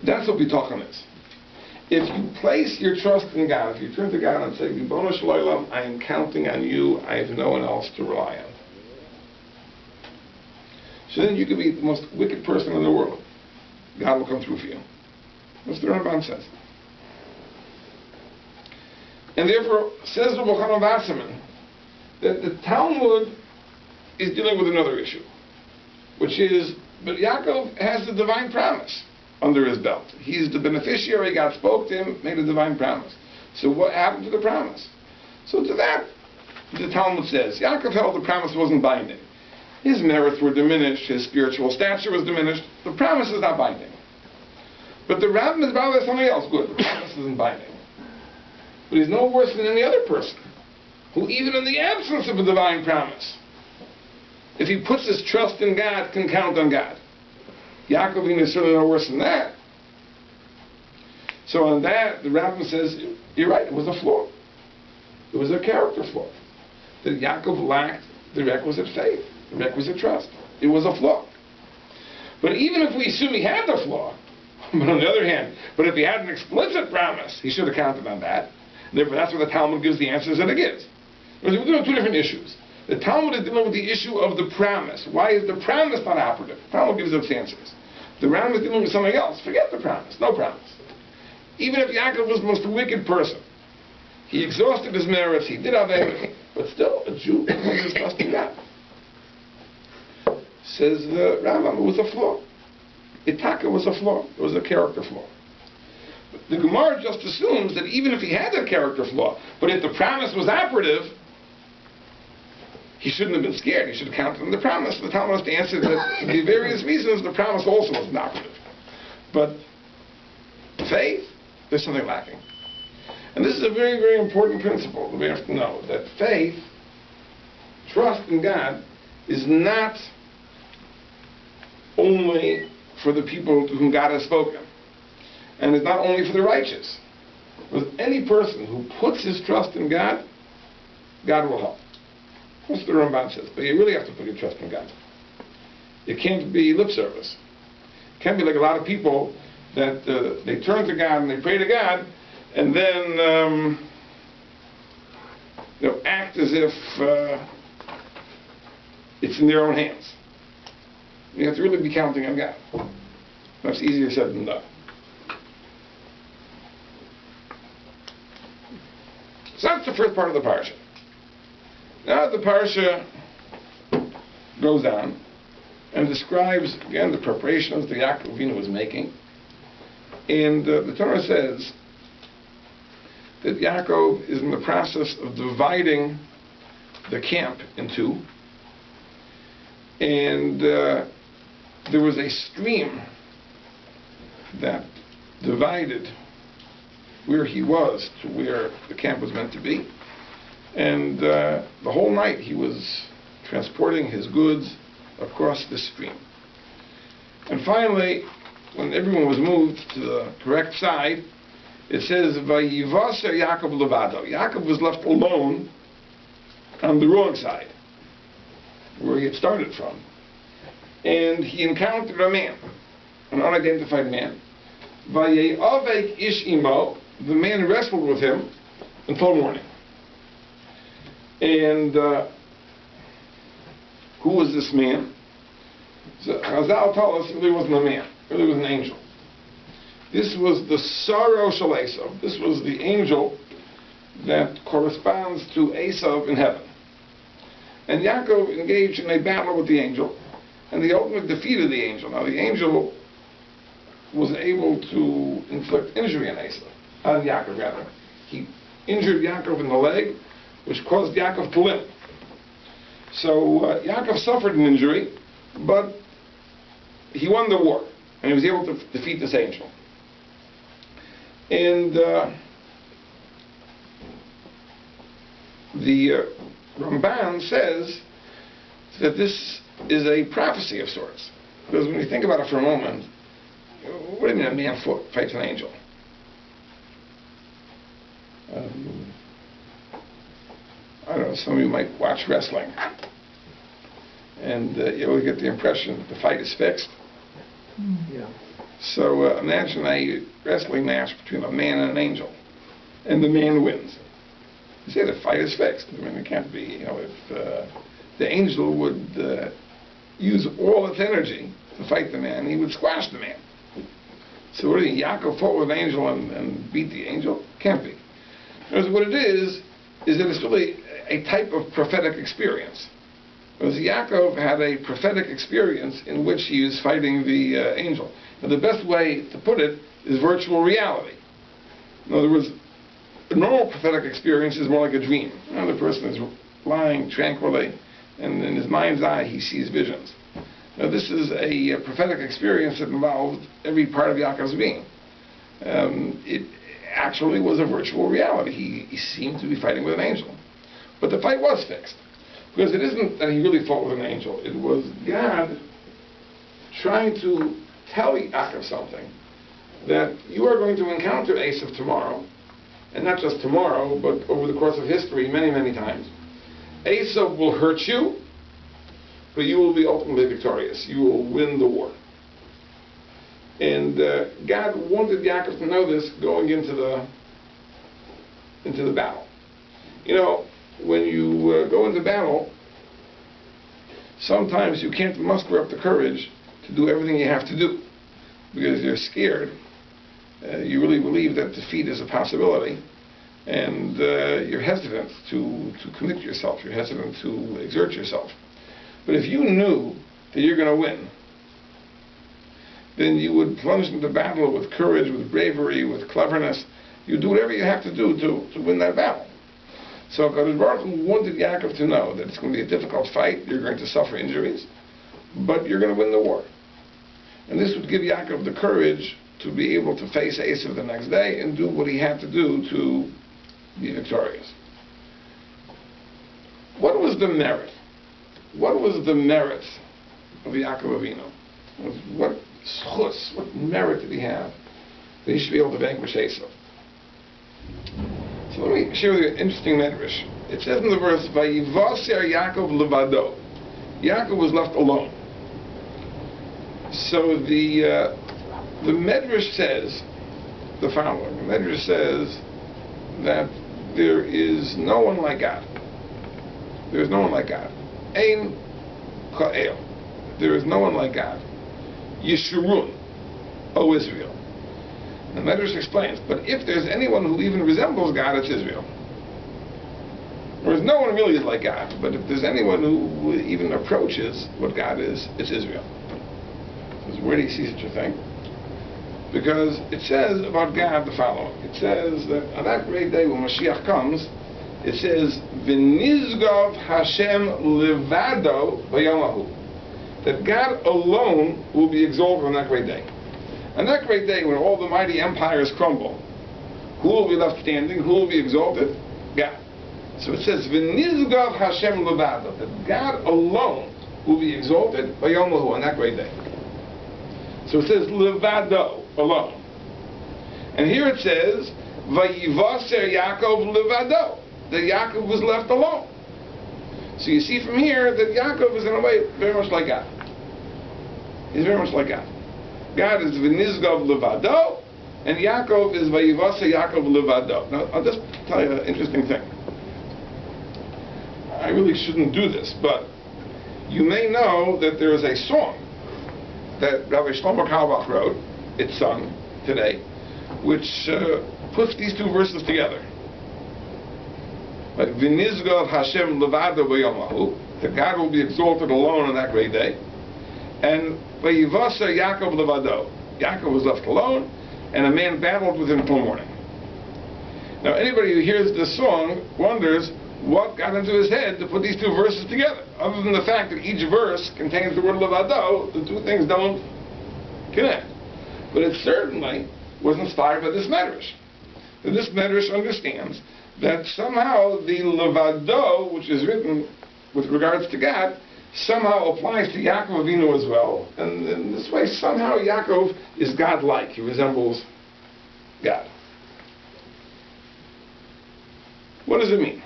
That's what bitachon is. If you place your trust in God, if you turn to God and say, Ribono shel Olam, I am counting on you, I have no one else to rely on. So then you could be the most wicked person in the world. God will come through for you. That's what the Ramban says. And therefore, says Rabbi Chanan Wasserman, that the Talmud is dealing with another issue, which is, but Yaakov has the divine promise under his belt. He's the beneficiary. God spoke to him, made a divine promise. So what happened to the promise? So to that, the Talmud says, Yaakov held the promise wasn't binding. His merits were diminished, his spiritual stature was diminished. The promise is not binding. But the Rabbin is bothered by something else. Good, the promise isn't binding. But he's no worse than any other person who, even in the absence of a divine promise, if he puts his trust in God, can count on God. Yaakov is certainly no worse than that. So on that, the Rabbin says, you're right, it was a flaw. It was a character flaw. That Yaakov lacked the requisite faith, the requisite trust. It was a flaw. But even if we assume he had the flaw, but on the other hand, but if he had an explicit promise, he should have counted on that. Therefore, that's where the Talmud gives the answers that it gives. We're dealing with two different issues. The Talmud is dealing with the issue of the promise. Why is the promise not operative? The Talmud gives those answers. The Ram is dealing with something else. Forget the promise. No promise. Even if Yaakov was the most wicked person, he exhausted his merits, he did have everything, but still, a Jew was trusting God. Says the Rambam, it was a flaw. Itaka was a flaw. It was a character flaw. But the Gemara just assumes that even if he had a character flaw, but if the promise was operative, he shouldn't have been scared. He should have counted on the promise. The Talmud has to answer that for the various reasons the promise also wasn't operative. But faith, there's something lacking. And this is a very, very important principle that we have to know, that faith, trust in God, is not only for the people to whom God has spoken, and it's not only for the righteous. With any person who puts his trust in God, God will help. That's what the Ramban says. But you really have to put your trust in God. It can't be lip service. It can't be like a lot of people that they turn to God and they pray to God, and then act as if it's in their own hands. You have to really be counting on God. That's easier said than done. So that's the first part of the parsha. Now the parsha goes on and describes, again, the preparations that Yaakov Avinu was making. And the Torah says that Yaakov is in the process of dividing the camp in two. And there was a stream that divided where he was to where the camp was meant to be. And the whole night he was transporting his goods across the stream. And finally, when everyone was moved to the correct side, it says, Vayivaser Yaakov levado. Yaakov was left alone on the wrong side, where he had started from. And he encountered a man, an unidentified man. Vayeavek ish imo. The man wrestled with him until morning. And who was this man? So Chazal tell us it really wasn't a man. It really was an angel. This was the Saro Shel Esav. This was the angel that corresponds to Esav in heaven. And Yaakov engaged in a battle with the angel, and the ultimate defeat of the angel. Now the angel was able to inflict injury on Yaakov rather. He injured Yaakov in the leg, which caused Yaakov to limp. So Yaakov suffered an injury, but he won the war, and he was able to defeat this angel. And the Ramban says that this is a prophecy of sorts. Because when you think about it for a moment, what do you mean a man fights an angel? I don't know, some of you might watch wrestling, and you always get the impression that the fight is fixed. Yeah. So imagine a wrestling match between a man and an angel, and the man wins. You say the fight is fixed. I mean, it can't be. If the angel would use all its energy to fight the man, he would squash the man. So what do you, Yaakov fought with an angel and beat the angel? Can't be. Because what it is that it's really a type of prophetic experience. Because Yaakov had a prophetic experience in which he was fighting the angel. Now the best way to put it is virtual reality. In other words, a normal prophetic experience is more like a dream. The person is lying tranquilly, and in his mind's eye he sees visions. Now this is a prophetic experience that involved every part of Yaakov's being. It actually was a virtual reality. He seemed to be fighting with an angel. But the fight was fixed. Because it isn't that he really fought with an angel. It was God trying to tell Yaakov something, that you are going to encounter Esav tomorrow, and not just tomorrow, but over the course of history many, many times. Esav will hurt you, but you will be ultimately victorious. You will win the war. And God wanted Yaakov to know this going into the battle. When you go into battle, sometimes you can't muster up the courage to do everything you have to do because you're scared. You really believe that defeat is a possibility, and you're hesitant to commit yourself. You're hesitant to exert yourself. But if you knew that you're going to win, then you would plunge into battle with courage, with bravery, with cleverness. You do whatever you have to do to win that battle. So Kadosh Baruch Hu wanted Yaakov to know that it's going to be a difficult fight, you're going to suffer injuries, but you're going to win the war. And this would give Yaakov the courage to be able to face Esav the next day and do what he had to do to be victorious. What was the merit? What was the merit of Yaakov Avinu? What schus, what merit did he have that he should be able to vanquish Esav? So let me share with you an interesting medrash. It says in the verse, Vayishlach Yaakov levado. Yaakov was left alone. So the medrash says the following. The medrash says that there is no one like God. There is no one like God. Ein ka'el. There is no one like God. Yeshurun, O Israel. The Medrash explains, but if there's anyone who even resembles God, it's Israel. Whereas no one really is like God, but if there's anyone who even approaches what God is, it's Israel. So where do you see such a thing? Because it says about God the following. It says that on that great day when Mashiach comes, it says, V'nizgav Hashem levado v'yomahu. That God alone will be exalted on that great day. On that great day, when all the mighty empires crumble, who will be left standing? Who will be exalted? God. So it says, V'nizgav Hashem levado, that God alone will be exalted by Yomahu on that great day. So it says, levado, alone. And here it says, Vayivaser Yaakov levado, that Yaakov was left alone. So you see from here that Yaakov is in a way very much like God. He's very much like God. God is V'nizgav levado, and Yaakov is Vayivasa Yaakov levado. Now, I'll just tell you an interesting thing. I really shouldn't do this, but you may know that there is a song that Rabbi Shlomo Carlebach wrote, it's sung today, which puts these two verses together. Like, V'nizgav Hashem levado v'yomahu, that God will be exalted alone on that great day. And Vayivasa Yaakov levado, Yaakov was left alone, and a man battled with him until morning. Now anybody who hears this song wonders what got into his head to put these two verses together. Other than the fact that each verse contains the word levado, the two things don't connect. But it certainly was inspired by this medrash. And this medrash understands that somehow the levado, which is written with regards to God, somehow applies to Yaakov Avinu as well. And in this way, somehow Yaakov is godlike. He resembles God. What does it mean?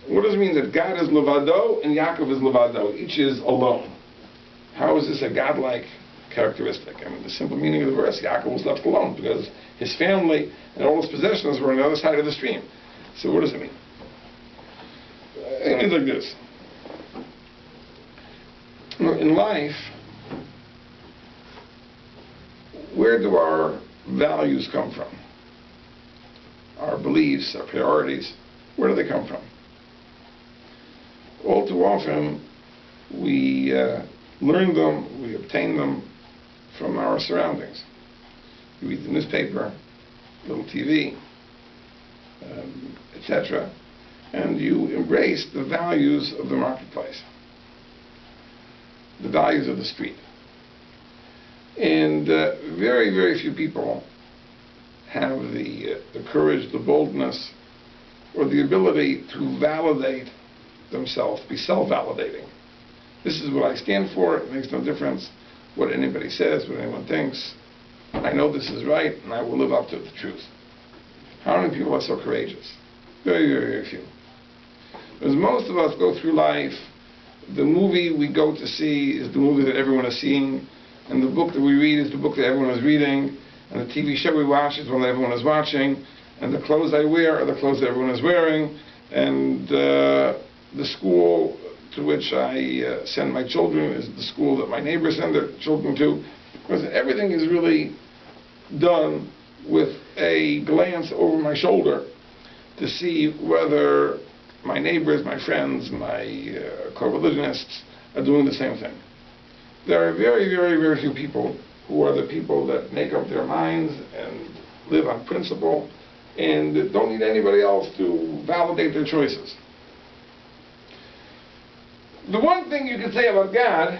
What does it mean that God is levado and Yaakov is levado? Each is alone. How is this a godlike characteristic. I mean, the simple meaning of the verse, Yaakov was left alone because his family and all his possessions were on the other side of the stream. So what does it mean? It means like this. In life, where do our values come from? Our beliefs, our priorities, where do they come from? All too often, we learn them, we obtain them from our surroundings. You read the newspaper, little TV, etc., and you embrace the values of the marketplace, the values of the street. And very, very few people have the courage, the boldness, or the ability to validate themselves, be self-validating. This is what I stand for. It makes no difference what anybody says, what anyone thinks. I know this is right, and I will live up to the truth. How many people are so courageous? Very, very, very few. Because most of us go through life, the movie we go to see is the movie that everyone is seeing, and the book that we read is the book that everyone is reading, and the TV show we watch is one that everyone is watching, and the clothes I wear are the clothes that everyone is wearing, and the school to which I send my children is the school that my neighbors send their children to. Because everything is really done with a glance over my shoulder to see whether my neighbors, my friends, my co-religionists are doing the same thing. There are very, very, very few people who are the people that make up their minds and live on principle and don't need anybody else to validate their choices. The one thing you can say about God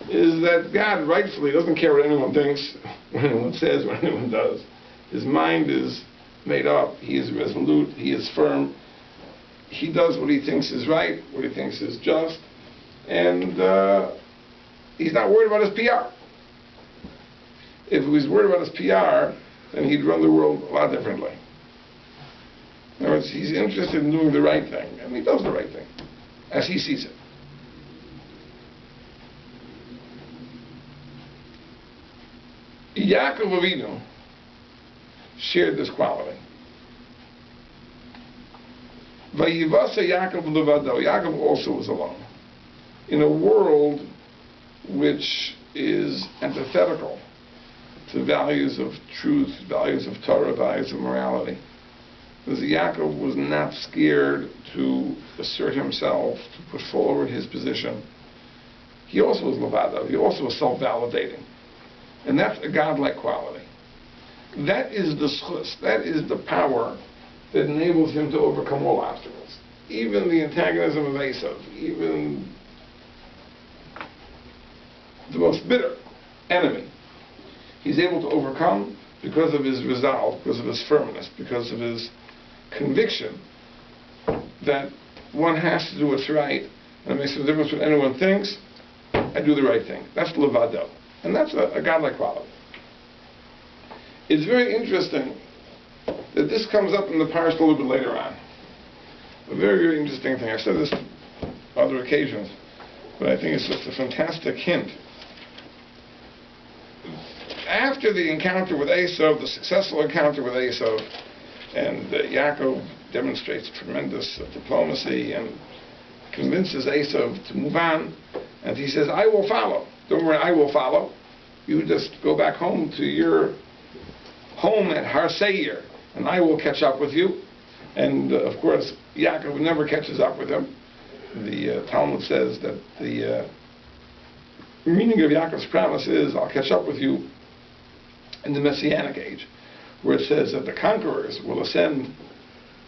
is that God rightfully doesn't care what anyone thinks, what anyone says, what anyone does. His mind is made up, he is resolute, he is firm. He does what he thinks is right, what he thinks is just, and he's not worried about his PR. If he was worried about his PR, then he'd run the world a lot differently. In other words, he's interested in doing the right thing, and he does the right thing, as he sees it. Yaakov Avinu shared this quality. Vayivasa Yaakov levado. Yaakov also was alone. In a world which is antithetical to values of truth, values of Torah, values of morality. Because Yaakov was not scared to assert himself, to put forward his position. He also was levado. He also was self-validating. And that's a godlike quality. That is the schus, that is the power that enables him to overcome all obstacles. Even the antagonism of Esav, even the most bitter enemy, he's able to overcome because of his resolve, because of his firmness, because of his conviction that one has to do what's right, and it makes no difference what anyone thinks, I do the right thing. That's levado. And that's a godlike quality. It's very interesting that this comes up in the parsha a little bit later on. A very, very interesting thing. I've said this on other occasions, but I think it's just a fantastic hint. After the encounter with Esav, the successful encounter with Esav, and Yaakov demonstrates tremendous diplomacy and convinces Esav to move on, and he says, I will follow. Don't worry, I will follow. You just go back home to your home at Har Seir, and I will catch up with you. And of course, Yaakov never catches up with him. The Talmud says that the meaning of Yaakov's promise is, I'll catch up with you in the Messianic age, where it says that the conquerors will ascend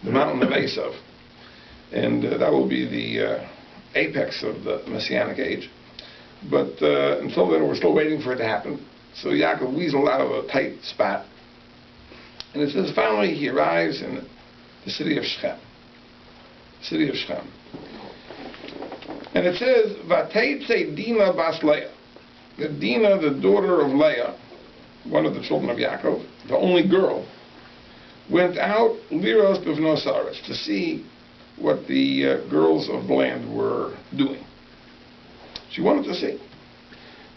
the mountain of Esav, and that will be the apex of the Messianic age. But until then, we're still waiting for it to happen. So Yaakov weaseled out of a tight spot. And it says, finally, he arrives in the city of Shechem. City of Shechem. And it says, Vateitze Dina bas Leah. The Dina, the daughter of Leah, one of the children of Yaakov, the only girl, went out liros b'vnos haaretz, to see what the girls of the land were doing. She wanted to see.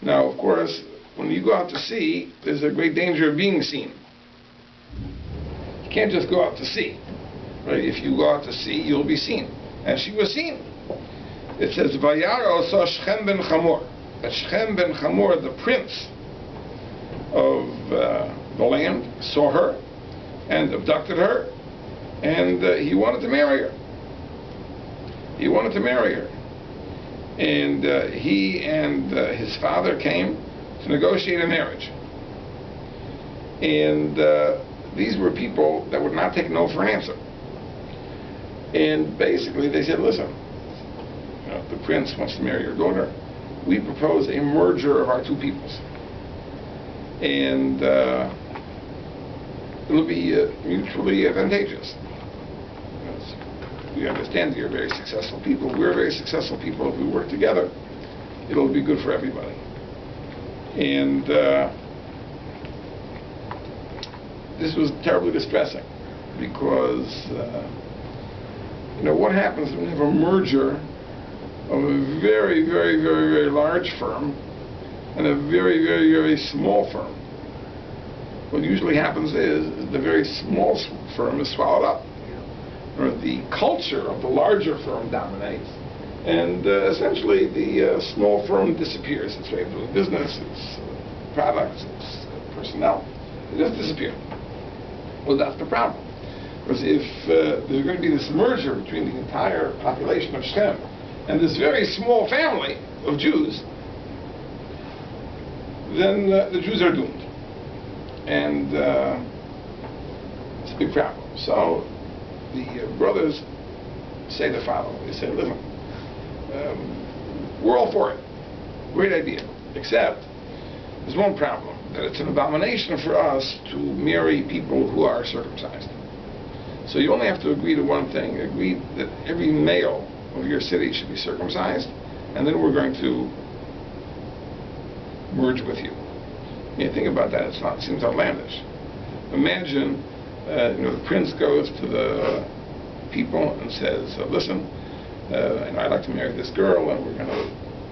Now, of course, when you go out to sea, there's a great danger of being seen. You can't just go out to sea. Right? If you go out to sea, you'll be seen. And she was seen. It says, Vayaro saw Shechem ben Chamor. That Shechem ben Chamor, the prince of the land, saw her and abducted her, and he wanted to marry her. He wanted to marry her. And he and his father came to negotiate a marriage. And these were people that would not take no for an answer. And basically they said, listen, the prince wants to marry your daughter. We propose a merger of our two peoples. And it'll be mutually advantageous. We understand that you're very successful people. We're very successful people. If we work together, it'll be good for everybody. And this was terribly distressing because, what happens when you have a merger of a very, very, very, very large firm and a very, very, very small firm? What usually happens is the very small firm is swallowed up, or the culture of the larger firm dominates, and essentially the small firm disappears. Its way of doing business, its products, its personnel, it just disappears. Well, that's the problem. Because if there's going to be this merger between the entire population of Shechem and this very small family of Jews, then the Jews are doomed. And it's a big problem. So the brothers say the following. They say, listen, we're all for it. Great idea. Except there's one problem, that it's an abomination for us to marry people who are circumcised. So you only have to agree to one thing. Agree that every male of your city should be circumcised, and then we're going to merge with you. You think about that, it seems outlandish. Imagine, the prince goes to the people and says, listen, I'd like to marry this girl, and we're going to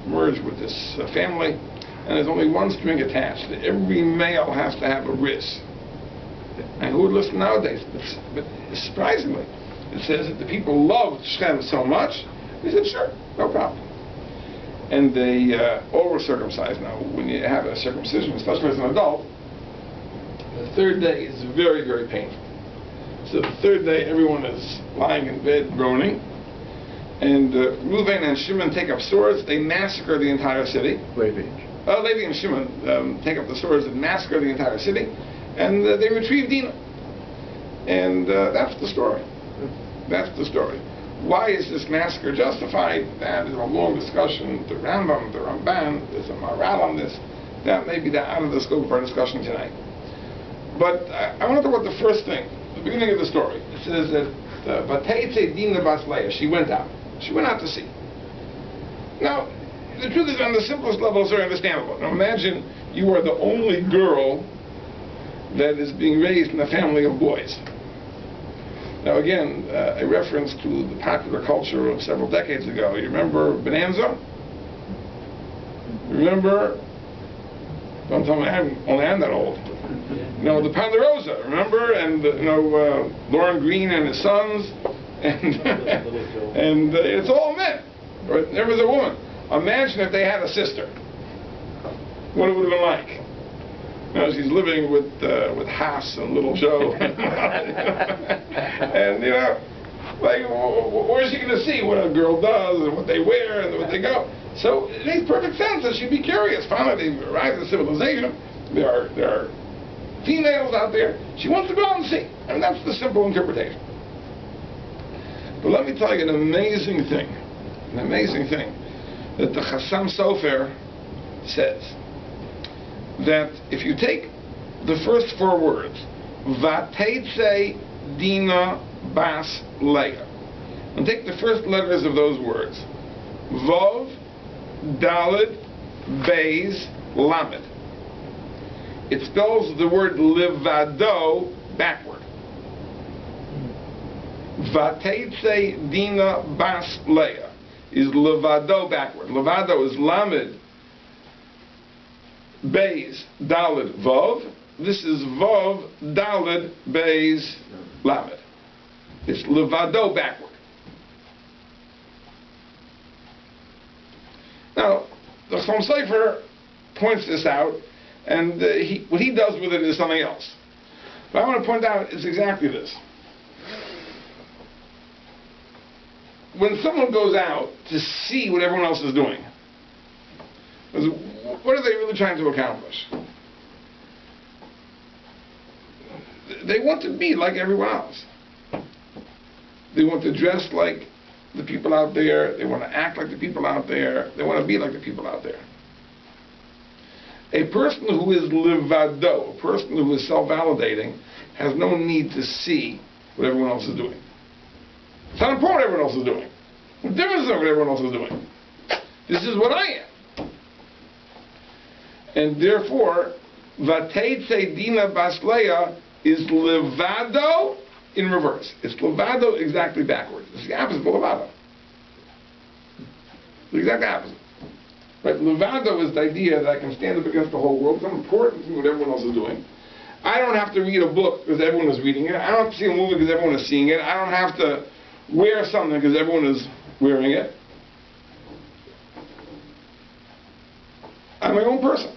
merge with this family, and there's only one string attached. Every male has to have a bris. And who would listen nowadays? But surprisingly, it says that the people loved Shechem so much, they said, sure, no problem. And they all were circumcised. Now, when you have a circumcision, especially as an adult, the third day is very, very painful. So the third day, everyone is lying in bed, groaning. And Reuven and Shimon take up swords. They massacre the entire city. Levi and Shimon take up the swords and massacre the entire city. And they retrieve Dinah. And that's the story. That's the story. Why is this massacre justified? That is a long discussion. The Rambam, the Ramban, there's a Maral on this. That may be out of the scope of our discussion tonight. But I want to talk about the first thing, the beginning of the story. It says that Vataytze Dina Bas Leah, she went out. She went out to sea. Now, the truth is, on the simplest level, it's very understandable. Now imagine you are the only girl that is being raised in a family of boys. Now again, a reference to the popular culture of several decades ago. You remember Bonanza? Remember? Don't tell me I'm that old. The Ponderosa, remember? And Lauren Green and his sons, and it's all men. Right? There was a woman. Imagine if they had a sister. What it would have been like. She's living with Haas and Little Joe. And, where's she going to see what a girl does and what they wear and what they go? So it makes perfect sense that she'd be curious. Finally, they arrive at civilization. There are females out there. She wants to go out and see. And that's the simple interpretation. But let me tell you an amazing thing. An amazing thing that the Chassam Sofer says. That if you take the first four words, Vataytze Dina Bas Leah, and take the first letters of those words, Vov, Daled, Beis, Lamed. It spells the word Levado backward. Vataytze Dina Bas Leah is Levado backward. Levado is Lamed Beis Daled Vav. This is Vav Daled Beis Lamed. It's Levado backward. Now, the Chum Sefer points this out, and what he does with it is something else. But I want to point out it's exactly this. When someone goes out to see what everyone else is doing, what are they really trying to accomplish? They want to be like everyone else. They want to dress like the people out there. They want to act like the people out there. They want to be like the people out there. A person who is levado, a person who is self-validating, has no need to see what everyone else is doing. It's not important what everyone else is doing. What difference is it what everyone else is doing? This is what I am. And therefore, Vatei Dina Basleya is levado in reverse. It's levado exactly backwards. It's the opposite of levado. The exact opposite. Right? Levado is the idea that I can stand up against the whole world. It's not important to me what everyone else is doing. I don't have to read a book because everyone is reading it. I don't have to see a movie because everyone is seeing it. I don't have to wear something because everyone is wearing it. I'm my own person.